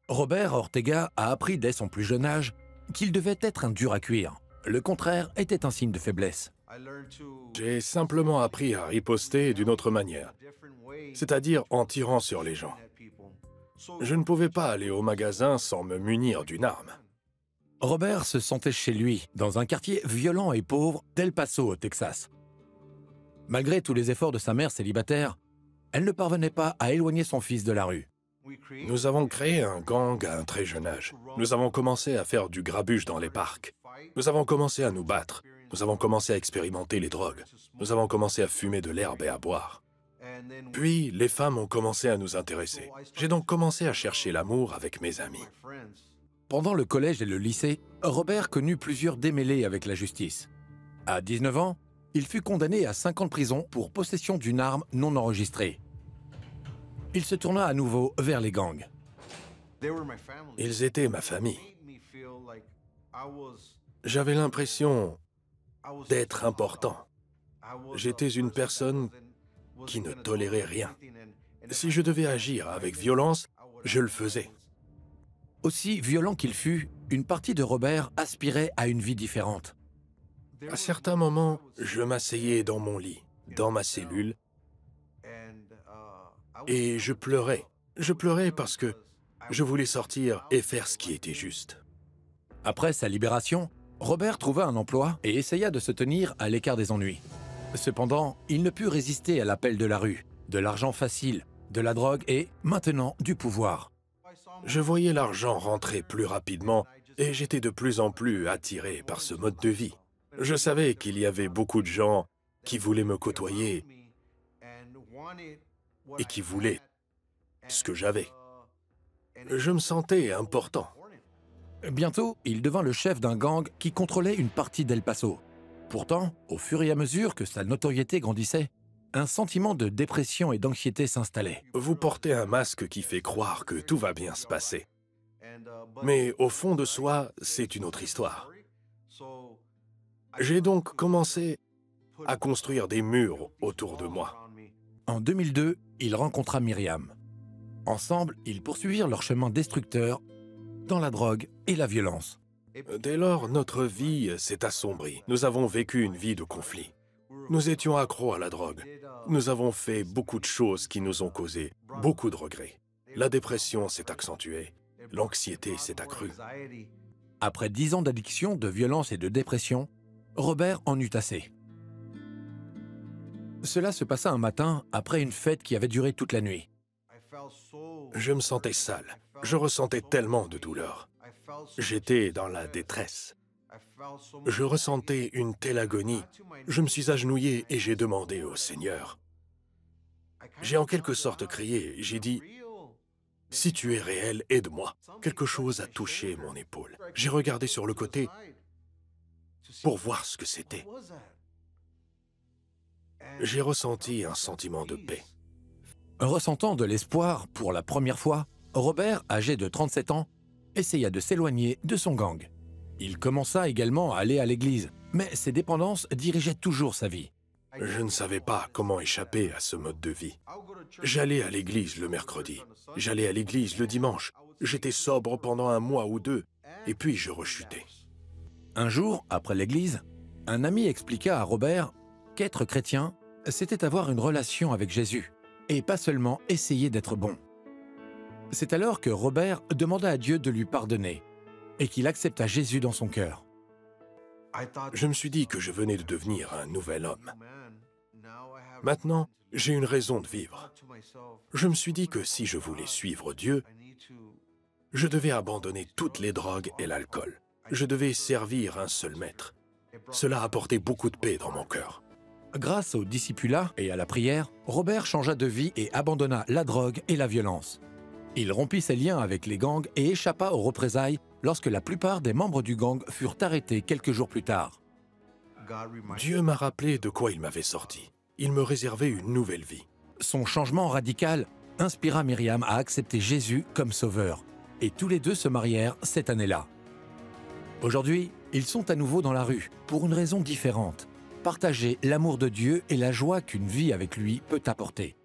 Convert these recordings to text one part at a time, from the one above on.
Robert Ortega a appris dès son plus jeune âge qu'il devait être un dur à cuire. Le contraire était un signe de faiblesse. J'ai simplement appris à riposter d'une autre manière, c'est-à-dire en tirant sur les gens. Je ne pouvais pas aller au magasin sans me munir d'une arme. Robert se sentait chez lui, dans un quartier violent et pauvre d'El Paso, au Texas. Malgré tous les efforts de sa mère célibataire, elle ne parvenait pas à éloigner son fils de la rue. Nous avons créé un gang à un très jeune âge. Nous avons commencé à faire du grabuge dans les parcs. Nous avons commencé à nous battre. Nous avons commencé à expérimenter les drogues. Nous avons commencé à fumer de l'herbe et à boire. Puis, les femmes ont commencé à nous intéresser. J'ai donc commencé à chercher l'amour avec mes amis. Pendant le collège et le lycée, Robert connut plusieurs démêlés avec la justice. À 19 ans, il fut condamné à 5 ans de prison pour possession d'une arme non enregistrée. Il se tourna à nouveau vers les gangs. Ils étaient ma famille. J'avais l'impression d'être important. J'étais une personne qui ne tolérait rien. Si je devais agir avec violence, je le faisais. Aussi violent qu'il fût, une partie de Robert aspirait à une vie différente. À certains moments, je m'asseyais dans mon lit, dans ma cellule, et je pleurais. Je pleurais parce que je voulais sortir et faire ce qui était juste. Après sa libération, Robert trouva un emploi et essaya de se tenir à l'écart des ennuis. Cependant, il ne put résister à l'appel de la rue, de l'argent facile, de la drogue et, maintenant, du pouvoir. Je voyais l'argent rentrer plus rapidement et j'étais de plus en plus attiré par ce mode de vie. Je savais qu'il y avait beaucoup de gens qui voulaient me côtoyer et qui voulaient ce que j'avais. Je me sentais important. Bientôt, il devint le chef d'un gang qui contrôlait une partie d'El Paso. Pourtant, au fur et à mesure que sa notoriété grandissait, un sentiment de dépression et d'anxiété s'installait. Vous portez un masque qui fait croire que tout va bien se passer. Mais au fond de soi, c'est une autre histoire. J'ai donc commencé à construire des murs autour de moi. En 2002, il rencontra Myriam. Ensemble, ils poursuivirent leur chemin destructeur dans la drogue et la violence. Dès lors, notre vie s'est assombrie. Nous avons vécu une vie de conflit. Nous étions accros à la drogue. Nous avons fait beaucoup de choses qui nous ont causé beaucoup de regrets. La dépression s'est accentuée. L'anxiété s'est accrue. Après 10 ans d'addiction, de violence et de dépression, Robert en eut assez. Cela se passa un matin après une fête qui avait duré toute la nuit. Je me sentais sale. Je ressentais tellement de douleur. J'étais dans la détresse. Je ressentais une telle agonie. Je me suis agenouillé et j'ai demandé au Seigneur. J'ai en quelque sorte crié. J'ai dit, « Si tu es réel, aide-moi. » Quelque chose a touché mon épaule. J'ai regardé sur le côté pour voir ce que c'était. J'ai ressenti un sentiment de paix. Ressentant de l'espoir pour la première fois, Robert, âgé de 37 ans, essaya de s'éloigner de son gang. Il commença également à aller à l'église, mais ses dépendances dirigeaient toujours sa vie. Je ne savais pas comment échapper à ce mode de vie. J'allais à l'église le mercredi, j'allais à l'église le dimanche, j'étais sobre pendant un mois ou deux, et puis je rechutais. Un jour, après l'église, un ami expliqua à Robert qu'être chrétien, c'était avoir une relation avec Jésus, et pas seulement essayer d'être bon. C'est alors que Robert demanda à Dieu de lui pardonner, et qu'il accepta Jésus dans son cœur. Je me suis dit que je venais de devenir un nouvel homme. Maintenant, j'ai une raison de vivre. Je me suis dit que si je voulais suivre Dieu, je devais abandonner toutes les drogues et l'alcool. Je devais servir un seul maître. Cela a apporté beaucoup de paix dans mon cœur. Grâce au discipulat et à la prière, Robert changea de vie et abandonna la drogue et la violence. Il rompit ses liens avec les gangs et échappa aux représailles lorsque la plupart des membres du gang furent arrêtés quelques jours plus tard. Dieu m'a rappelé de quoi il m'avait sorti. Il me réservait une nouvelle vie. Son changement radical inspira Myriam à accepter Jésus comme sauveur, et tous les deux se marièrent cette année-là. Aujourd'hui, ils sont à nouveau dans la rue, pour une raison différente: partager l'amour de Dieu et la joie qu'une vie avec lui peut apporter.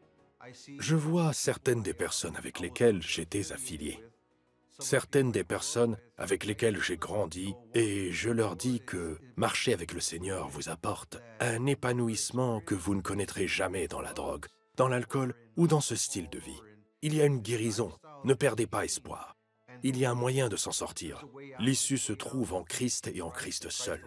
Je vois certaines des personnes avec lesquelles j'étais affilié. certaines des personnes avec lesquelles j'ai grandi et je leur dis que marcher avec le Seigneur vous apporte un épanouissement que vous ne connaîtrez jamais dans la drogue, dans l'alcool ou dans ce style de vie. Il y a une guérison, ne perdez pas espoir. Il y a un moyen de s'en sortir. L'issue se trouve en Christ et en Christ seul.